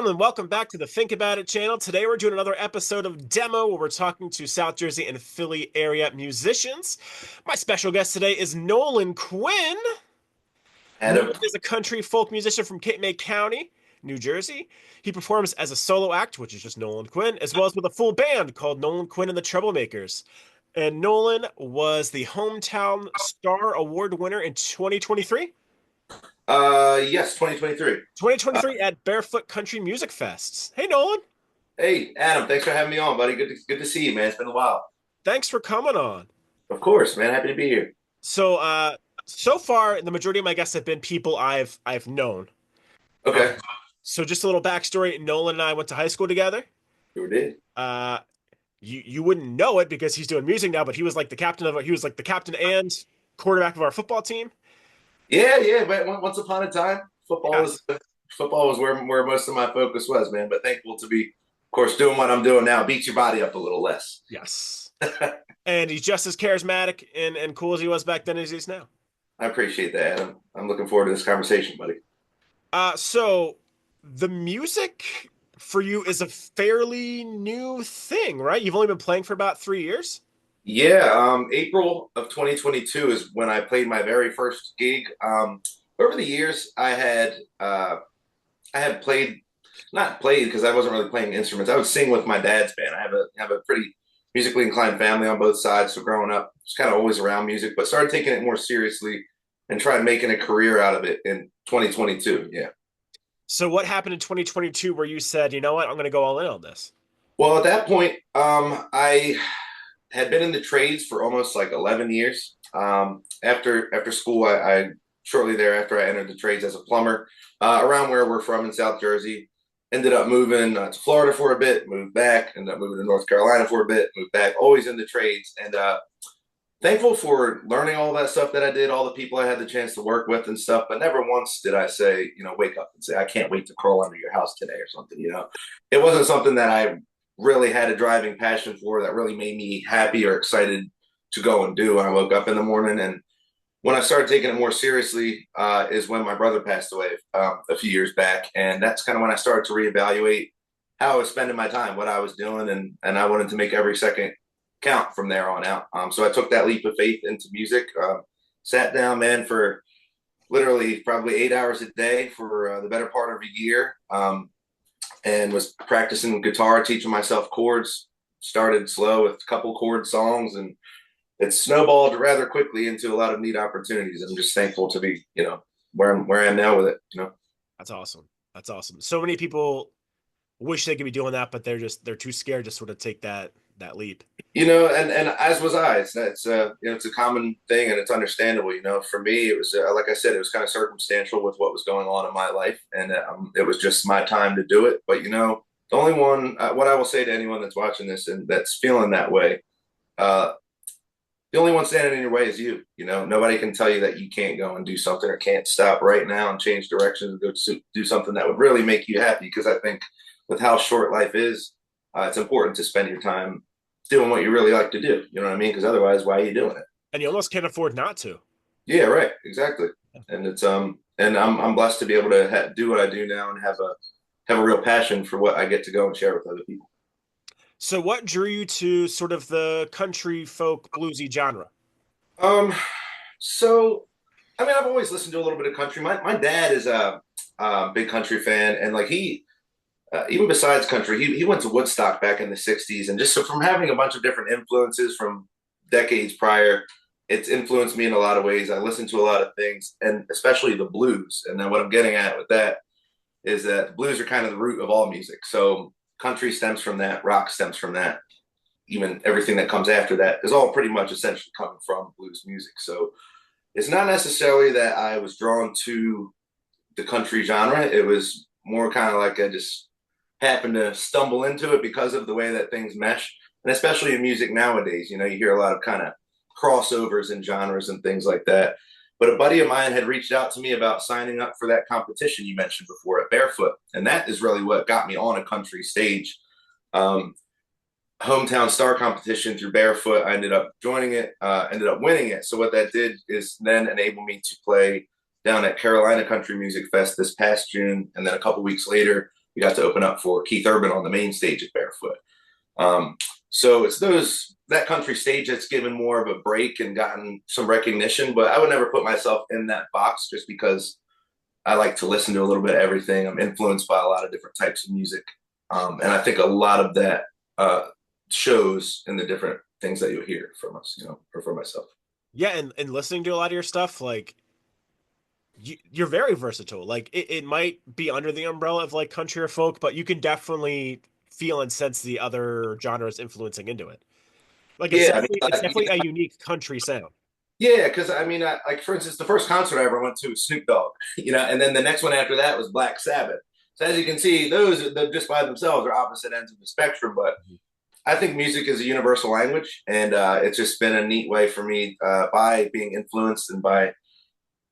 gentlemen, welcome back to the Think About It channel. Today we're doing another episode of Demo where we're talking to South Jersey and Philly area musicians. My special guest today is Nolan Quinn. Adam. Nolan is a country folk musician from Cape May County, New Jersey. He performs as a solo act, which is just Nolan Quinn, as well as with a full band called Nolan Quinn and the Troublemakers. And Nolan was the Hometown Star Award winner in 2023. Yes, 2023. 2023 at Barefoot Country Music Fest. Hey, Nolan. Hey, Adam, thanks for having me on, buddy. Good to see you, man. It's been a while. Thanks for coming on. Of course, man. Happy to be here. So far, the majority of my guests have been people I've known. Okay. So just a little backstory. Nolan and I went to high school together. Sure did. Uh, you wouldn't know it because he's doing music now, but he was like the captain and quarterback of our football team. Yeah. But once upon a time, Yes. football was where most of my focus was, man. But thankful to be, of course, doing what I'm doing now. Beats your body up a little less. Yes. And he's just as charismatic and cool as he was back then as he is now. I appreciate that, Adam. I'm looking forward to this conversation, buddy. So the music for you is a fairly new thing, right? You've only been playing for about 3 years. Yeah, April of 2022 is when I played my very first gig. Over the years, I had played, not played because I wasn't really playing instruments. I would sing with my dad's band. I have a pretty musically inclined family on both sides. So growing up, just kind of always around music, but started taking it more seriously and tried making a career out of it in 2022. Yeah. So what happened in 2022 where you said, you know what, I'm going to go all in on this? Well, at that point, I had been in the trades for almost like 11 years. After school, I shortly thereafter I entered the trades as a plumber around where we're from in South Jersey. Ended up moving to Florida for a bit, moved back, ended up moving to North Carolina for a bit, moved back, always in the trades. And thankful for learning all that stuff that I did, all the people I had the chance to work with and stuff. But never once did I say, wake up and say, I can't wait to crawl under your house today or something. It wasn't something that I really had a driving passion for that really made me happy or excited to go and do when I woke up in the morning. And when I started taking it more seriously is when my brother passed away a few years back. And that's kind of when I started to reevaluate how I was spending my time, what I was doing. And I wanted to make every second count from there on out. So I took that leap of faith into music, sat down, man, for literally probably 8 hours a day for the better part of a year. And was practicing guitar, teaching myself chords. Started slow with a couple chord songs, and it snowballed rather quickly into a lot of neat opportunities. I'm just thankful to be, where I am now with it. That's awesome. That's awesome. So many people wish they could be doing that, but they're too scared to sort of take that leap. And as was I. It's a common thing, and it's understandable. For me, it was like I said, it was kind of circumstantial with what was going on in my life, and it was just my time to do it. But the only one, what I will say to anyone that's watching this and that's feeling that way, the only one standing in your way is you. Nobody can tell you that you can't go and do something or can't stop right now and change directions and go do something that would really make you happy. Because I think with how short life is, it's important to spend your time doing what you really like to do. You know what I mean? Because otherwise, why are you doing it? And you almost can't afford not to. Yeah, right. Exactly. And I'm blessed to be able to do what I do now and have a real passion for what I get to go and share with other people. So what drew you to sort of the country folk bluesy genre? Um, so I mean, I've always listened to a little bit of country. My dad is a big country fan, and like even besides country, he went to Woodstock back in the '60s, and just so from having a bunch of different influences from decades prior, it's influenced me in a lot of ways. I listen to a lot of things, and especially the blues. And then what I'm getting at with that is that blues are kind of the root of all music. So country stems from that, rock stems from that, even everything that comes after that is all pretty much essentially coming from blues music. So it's not necessarily that I was drawn to the country genre. It was more kind of like I just happened to stumble into it because of the way that things mesh. And especially in music nowadays, you hear a lot of kind of crossovers in genres and things like that. But a buddy of mine had reached out to me about signing up for that competition you mentioned before at Barefoot. And that is really what got me on a country stage. Hometown Star competition through Barefoot. I ended up joining it, ended up winning it. So what that did is then enable me to play down at Carolina Country Music Fest this past June. And then a couple weeks later, we got to open up for Keith Urban on the main stage at Barefoot. Um, so it's that country stage that's given more of a break and gotten some recognition, but I would never put myself in that box just because I like to listen to a little bit of everything. I'm influenced by a lot of different types of music. And I think a lot of that shows in the different things that you hear from us, or from myself. Yeah, and listening to a lot of your stuff, like you're very versatile. Like it might be under the umbrella of like country or folk, but you can definitely feel and sense the other genres influencing into it. Like Yeah, I mean, it's definitely a unique country sound. yeah, because I mean, like for instance, the first concert I ever went to was Snoop Dogg, and then the next one after that was Black Sabbath. So as you can see, those just by themselves are opposite ends of the spectrum. But I think music is a universal language, and it's just been a neat way for me by being influenced and by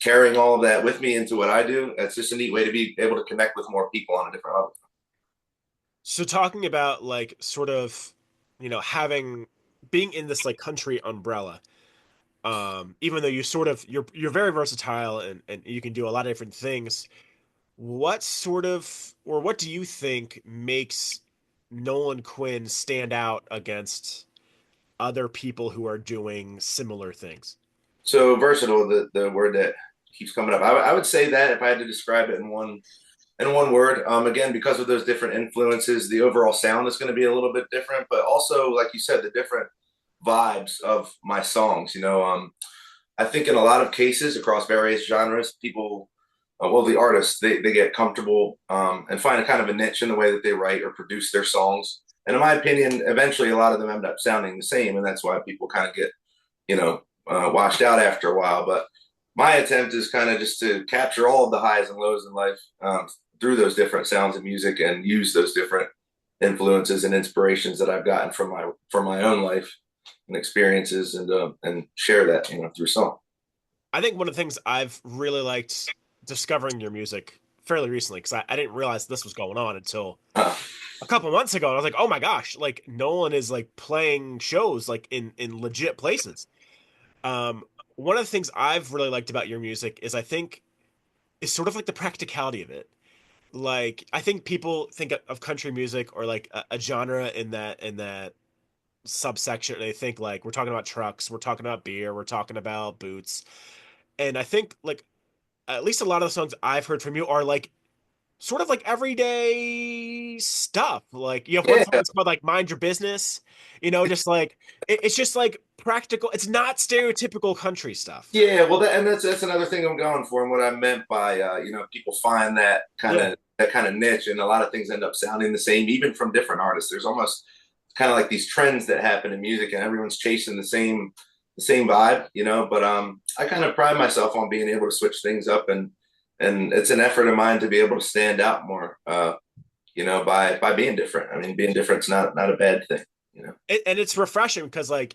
carrying all of that with me into what I do. It's just a neat way to be able to connect with more people on a different level. So talking about like sort of, having being in this like country umbrella, even though you're very versatile and you can do a lot of different things, what sort of or what do you think makes Nolan Quinn stand out against other people who are doing similar things? So versatile, the word that keeps coming up. I would say that if I had to describe it in one word, again, because of those different influences, the overall sound is going to be a little bit different, but also, like you said, the different vibes of my songs. I think in a lot of cases across various genres, people, well, the artists, they get comfortable and find a kind of a niche in the way that they write or produce their songs. And in my opinion, eventually a lot of them end up sounding the same, and that's why people kind of get, washed out after a while. But my attempt is kind of just to capture all of the highs and lows in life through those different sounds of music and use those different influences and inspirations that I've gotten from my own life and experiences and share that through song. I think one of the things I've really liked discovering your music fairly recently, because I didn't realize this was going on until Uh, a couple months ago. And I was like, oh my gosh, like Nolan is like playing shows like in legit places. Um, One of the things I've really liked about your music is I think is sort of like the practicality of it. Like I think people think of country music or like a genre in that subsection, and they think like we're talking about trucks, we're talking about beer, we're talking about boots. And I think like at least a lot of the songs I've heard from you are like sort of like everyday stuff. Like you have one song yeah, that's called like Mind Your Business, just like it's just like practical. It's not stereotypical country stuff. yeah. Well, that's another thing I'm going for, and what I meant by people find Yeah. that kind of niche, and a lot of things end up sounding the same, even from different artists. There's almost kind of like these trends that happen in music, and everyone's chasing the same vibe, But I kind of pride myself on being able to switch things up, and it's an effort of mine to be able to stand out more, by being different. I mean, being different's not a bad thing. And it's refreshing because like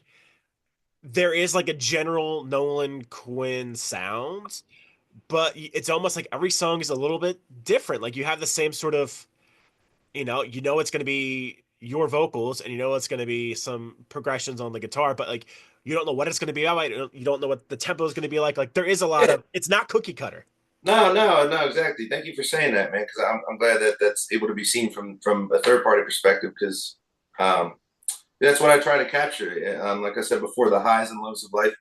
there is like a general Nolan Quinn sound, but it's almost like every song is a little bit different. Like you have the same sort of, it's going to be your vocals and it's going to be some progressions on the guitar, but like you don't know what it's going to be about. You don't know what the tempo is going to be like. Like there is a lot Yeah. of, it's not cookie cutter. No, exactly. Thank you for saying that, man. Because I'm glad that that's able to be seen from a third party perspective. Because um, that's what I try to capture. Like I said before, the highs and lows of life.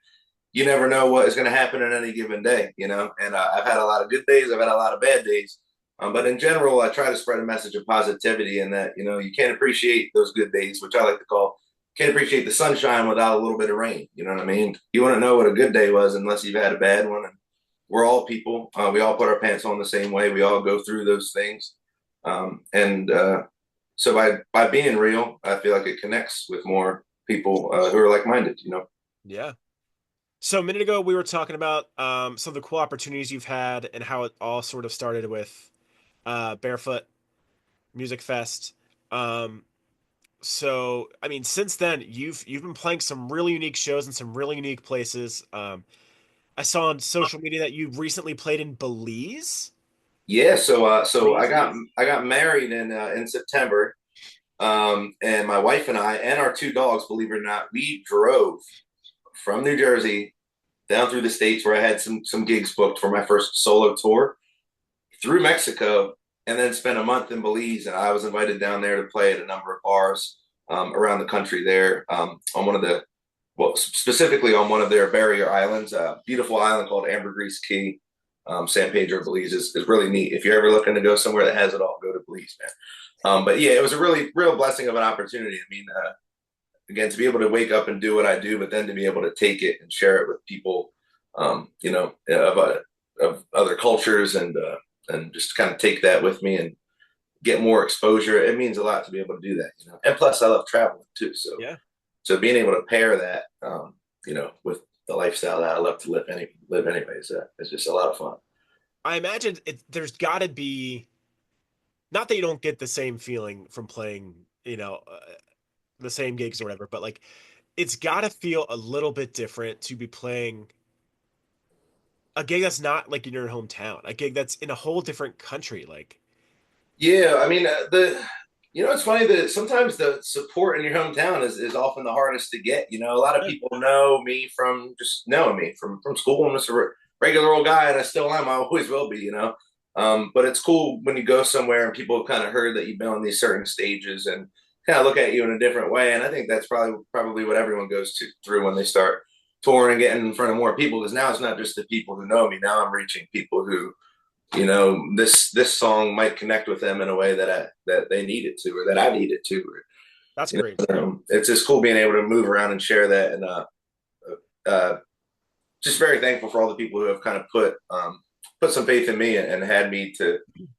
You never know what is going to happen in any given day. And I've had a lot of good days. I've had a lot of bad days. But in general, I try to spread a message of positivity and that you can't appreciate those good days, which I like to call can't appreciate the sunshine without a little bit of rain. You know what I mean? You want to know what a good day was unless you've had a bad one. And we're all people. We all put our pants on the same way. We all go through those things. And so by being real, I feel like it connects with more people who are like minded. Yeah. So a minute ago, we were talking about some of the cool opportunities you've had and how it all sort of started with Barefoot Music Fest. Um, so I mean, since then, you've been playing some really unique shows in some really unique places. I saw on social media that you recently played in Belize. Yeah. So I got Crazy. I got married in September. And my wife and I and our two dogs, believe it or not, we drove from New Jersey down through the states where I had some gigs booked for my first solo tour through Mexico and then spent a month in Belize. And I was invited down there to play at a number of bars around the country there, on one of the, well, specifically on one of their barrier islands, a beautiful island called Ambergris Key. San Pedro, Belize is really neat. If you're ever looking to go somewhere that has it all, go to Belize, man. But yeah, it was a really real blessing of an opportunity. I mean, again, to be able to wake up and do what I do, but then to be able to take it and share it with people, of other cultures, and just kind of take that with me and get more exposure. It means a lot to be able to do that, you know. And plus, I love traveling too, Yeah. so being able to pair that, with the lifestyle that I love to live anyways, it's just a lot of fun. I imagine there's got to be, not that you don't get the same feeling from playing, the same gigs or whatever, but like it's got to feel a little bit different to be playing a gig that's not like in your hometown, a gig that's in a whole different country. Like, Yeah, I mean, it's funny that sometimes the support in your hometown is often the hardest to get. You know, a lot of yeah, people know me from just knowing me from school. I'm just a regular old guy, and I still am. I always will be. But it's cool when you go somewhere and people kind of heard that you've been on these certain stages and kind of look at you in a different way. And I think that's probably what everyone goes through when they start touring and getting in front of more people. Because now it's not just the people who know me. Now I'm reaching people who, this song might connect with them in a way that they need it to, or that I need it to. Or, that's great. it's just cool being able to move around and share that, and uh, just very thankful for all the people who have kind of put some faith in me, and had me to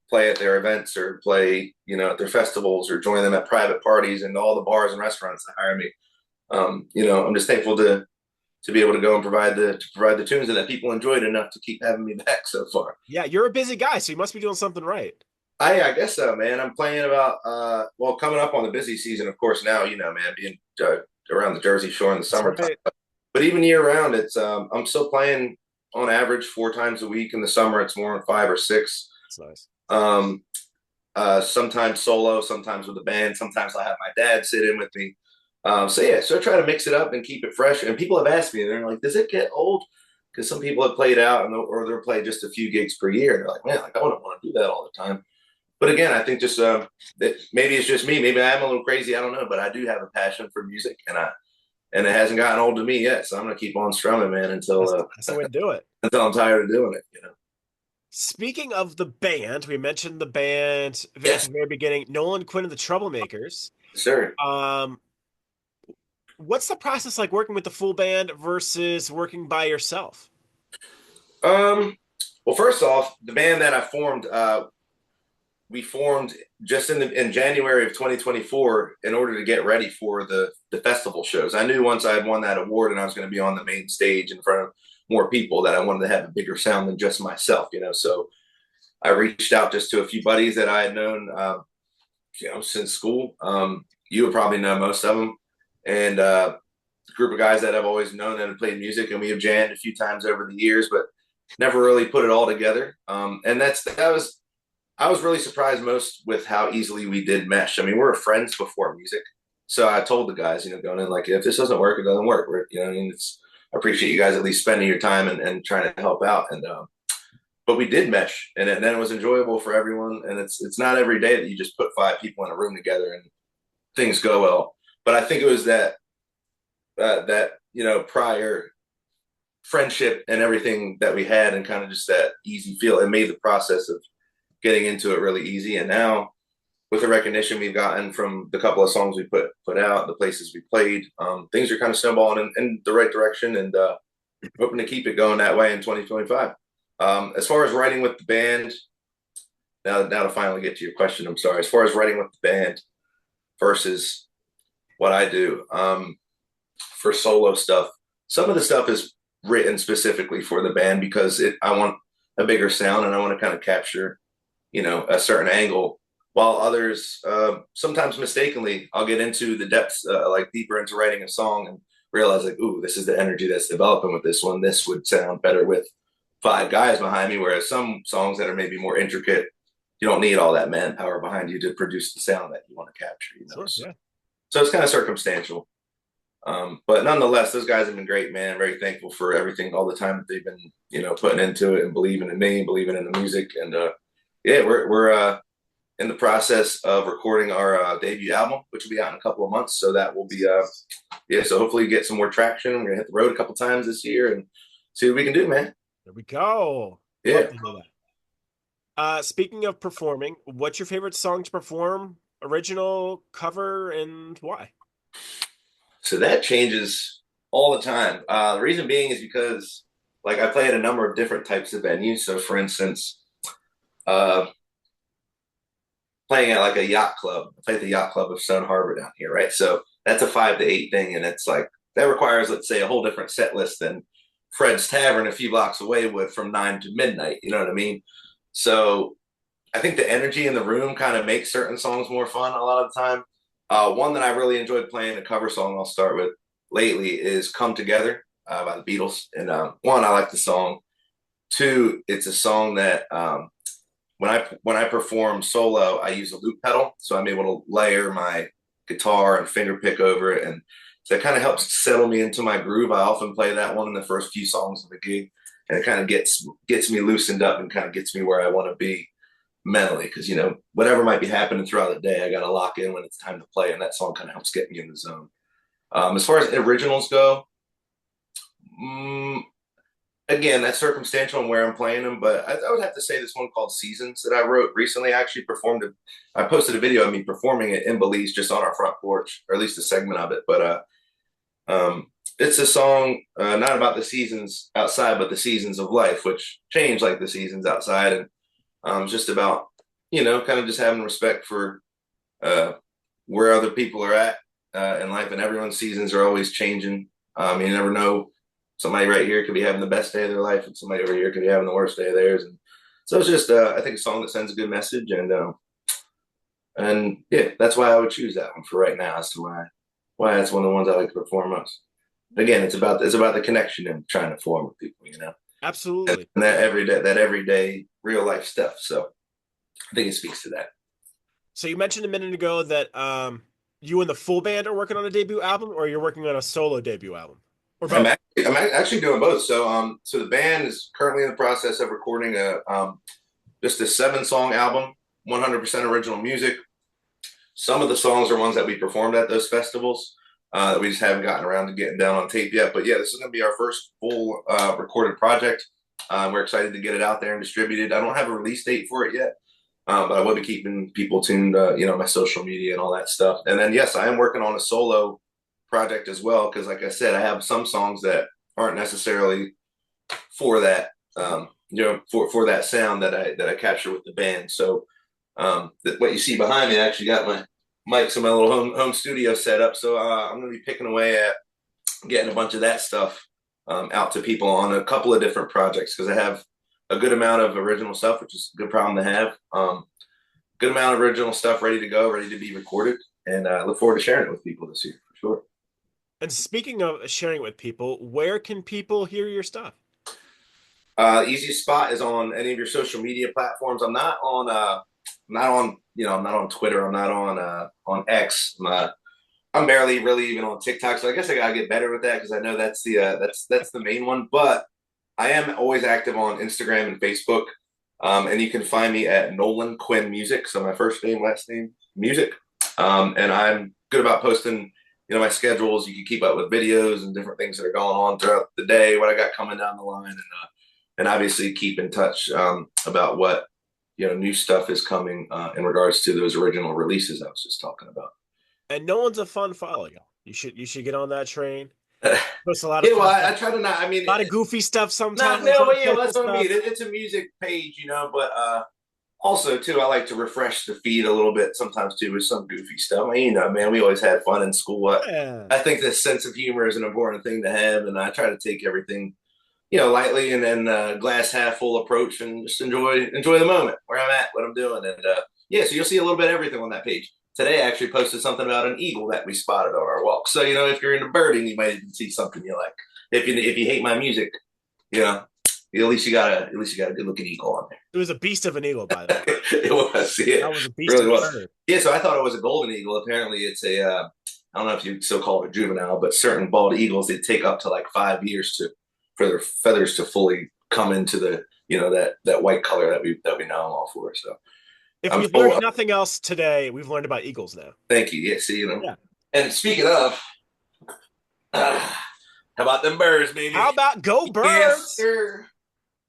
play at their events, or play, at their festivals, or join them at private parties and all the bars and restaurants that hire me. I'm just thankful to be able to go and provide the tunes that people enjoyed enough to keep having me back so far. Yeah, you're a busy guy, so you must be doing something right. I guess so, man. I'm playing about coming up on the busy season, of course. Now, man, being around the Jersey Shore in the That's summertime, right. but even year round, it's I'm still playing on average 4 times a week. In the summer, it's more than 5 or 6. That's nice. Um, Sometimes solo, sometimes with a band. Sometimes I have my dad sit in with me. So I try to mix it up and keep it fresh. And people have asked me, and they're like, "Does it get old?" Because some people have played out, or they'll play just a few gigs per year. And they're like, "Man, like I wouldn't want to do that all the time." But again, I think just that maybe it's just me. Maybe I'm a little crazy. I don't know, but I do have a passion for music, and it hasn't gotten old to me yet. So I'm gonna keep on strumming, man, That's, that's the way to do it. until I'm tired of doing it. Speaking of the band, we mentioned the band at Yes, the very beginning, Nolan Quinn and the Troublemakers. sir. Um, what's the process like working with the full band versus working by yourself? Um, well, first off, the band that I formed, we formed just in January of 2024 in order to get ready for the festival shows. I knew once I had won that award and I was going to be on the main stage in front of more people, that I wanted to have a bigger sound than just myself. So I reached out just to a few buddies that I had known, since school. You would probably know most of them, and a group of guys that I've always known that have played music, and we have jammed a few times over the years, but never really put it all together. And I was really surprised most with how easily we did mesh. I mean, we were friends before music, so I told the guys, going in, like, if this doesn't work, it doesn't work. I mean, I appreciate you guys at least spending your time and trying to help out, and but we did mesh, and then it was enjoyable for everyone. And it's not every day that you just put 5 people in a room together and things go well. But I think it was that prior friendship and everything that we had, and kind of just that easy feel, it made the process of getting into it really easy. And now, with the recognition we've gotten from the couple of songs we put out, the places we played, things are kind of snowballing in the right direction, and hoping to keep it going that way in 2025. As far as writing with the band, now to finally get to your question, I'm sorry. As far as writing with the band versus what I do, for solo stuff, some of the stuff is written specifically for the band, because I want a bigger sound, and I want to kind of capture, a certain angle. While others, sometimes mistakenly, I'll get into the depths, like deeper into writing a song, and realize, like, ooh, this is the energy that's developing with this one. This would sound better with 5 guys behind me. Whereas some songs that are maybe more intricate, you don't need all that manpower behind you to produce the sound that you want to capture. Sure, yeah. So it's kind of circumstantial. But nonetheless, those guys have been great, man. Very thankful for everything, all the time that they've been, putting into it, and believing in me, believing in the music. And yeah, we're in the process of recording our debut album, which will be out in a couple of months. So that will be yeah. So hopefully get some more traction. We're gonna hit the road a couple times this year and see what we can do, man. There we go. Love Yeah. to hear that. Speaking of performing, what's your favorite song to perform? Original, cover, and why? So that changes all the time. The reason being is because like I play at a number of different types of venues. So for instance, uh, playing at like a yacht club. I play at the yacht club of Stone Harbor down here, right? So that's a 5 to 8 thing, and it's like that requires, let's say, a whole different set list than Fred's Tavern a few blocks away would from 9 to midnight. You know what I mean? So I think the energy in the room kind of makes certain songs more fun a lot of the time. One that I really enjoyed playing, a cover song I'll start with lately, is "Come Together" by the Beatles. And one, I like the song. Two, it's a song that when I perform solo, I use a loop pedal, so I'm able to layer my guitar and finger pick over it, and so that kind of helps settle me into my groove. I often play that one in the first few songs of the gig, and it kind of gets me loosened up and kind of gets me where I want to be mentally, because whatever might be happening throughout the day, I got to lock in when it's time to play, and that song kind of helps get me in the zone. As far as originals go, mm, again, that's circumstantial and where I'm playing them, but I would have to say this one called Seasons that I wrote recently. I actually performed it. I posted a video of me performing it in Belize just on our front porch, or at least a segment of it. But it's a song not about the seasons outside, but the seasons of life, which change like the seasons outside. And just about, kind of just having respect for uh, where other people are at in life, and everyone's seasons are always changing. You never know. Somebody right here could be having the best day of their life, and somebody over here could be having the worst day of theirs. And so it's just, I think, a song that sends a good message, and yeah, that's why I would choose that one for right now. As to why that's one of the ones I like to perform most. Again, it's about the connection and trying to form with people, Absolutely. and that everyday real life stuff. So I think it speaks to that. So you mentioned a minute ago that you and the full band are working on a debut album, or you're working on a solo debut album, or I'm both? actually, I'm actually doing both. So the band is currently in the process of recording just a 7 song album, 100% original music. Some of the songs are ones that we performed at those festivals that we just haven't gotten around to getting down on tape yet. But yeah, this is going to be our first full recorded project. We're excited to get it out there and distributed. I don't have a release date for it yet, but I will be keeping people tuned, my social media and all that stuff. And then, yes, I am working on a solo project as well, because like I said, I have some songs that aren't necessarily for that, for that sound that I capture with the band. So what you see behind me, I actually got my mics in my little home studio set up. So I'm going to be picking away at getting a bunch of that stuff out to people on a couple of different projects, because I have a good amount of original stuff, which is a good problem to have. Good amount of original stuff ready to go, ready to be recorded, and I look forward to sharing it with people this year for sure. And speaking of sharing it with people, where can people hear your stuff? Easiest spot is on any of your social media platforms. I'm not on Twitter. I'm not on X. I'm barely really even on TikTok. So I guess I gotta get better with that, because I know that's the main one. But I am always active on Instagram and Facebook. And you can find me at Nolan Quinn Music. So my first name, last name, music. And I'm good about posting, my schedules. You can keep up with videos and different things that are going on throughout the day, what I got coming down the line, and obviously keep in touch about what new stuff is coming in regards to those original releases I was just talking about. And no one's a fun follow, y'all. You should get on that train. Post a lot of Yeah, well, fun stuff, I try to not. I mean, a lot of goofy stuff not sometimes, a no, lot but of yeah, playful that's what I stuff. mean. It's a music page, but also too, I like to refresh the feed a little bit sometimes too with some goofy stuff. I mean, man, we always had fun in school. Yeah. I think this sense of humor is an important thing to have, and I try to take everything, lightly, and then glass half full approach, and just enjoy the moment where I'm at, what I'm doing, and yeah. So you'll see a little bit of everything on that page. Today, I actually posted something about an eagle that we spotted on our walk. So if you're into birding, you might even see something you like. If you hate my music, at least you got a good looking eagle on there. It was a beast of an eagle, by the way. It was, yeah, That was a beast really of a was. bird. Yeah, so I thought it was a golden eagle. Apparently, it's a I don't know if you still call it a juvenile, but certain bald eagles, they take up to like 5 years for their feathers to fully come into the that white color that we know them all for. So If I'm we full. learned nothing else today, we've learned about eagles now. Thank you. Yeah, see, Yeah. And speaking of, how about them birds, baby? How about go Yes, birds? sir.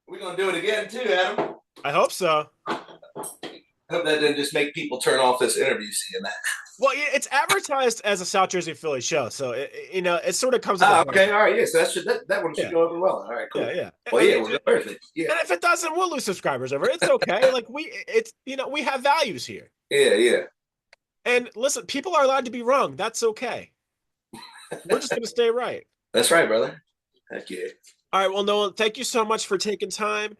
We're gonna do it again too, Adam. I hope so. Hope that didn't just make people turn off this interview seeing that. Well, it's advertised as a South Jersey Philly show, so it sort of comes with the Okay, benefit. all right, yes, that one should Yeah, go over well. All right, cool. yeah, yeah. Well, I yeah, mean, we're perfect. Yeah, and if it doesn't, we'll lose subscribers over it. It's okay. Like we have values here. yeah. And listen, people are allowed to be wrong. That's okay. We're just gonna stay right. That's right, brother. Heck yeah. All right. Well, Nolan, thank you so much for taking time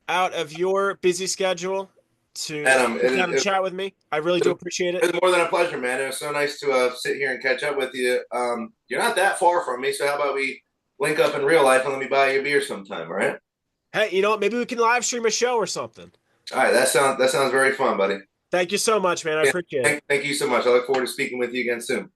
out of your busy schedule to Adam, sit down and chat with me. I really do appreciate it. it's more than a pleasure, man. It was so nice to sit here and catch up with you. You're not that far from me, so how about we link up in real life and let me buy you a beer sometime, all right? Hey, you know what? Maybe we can live stream a show or something. All right, that sounds very fun, buddy. Thank you so much, man. I Yeah, appreciate it. thank you so much. I look forward to speaking with you again soon.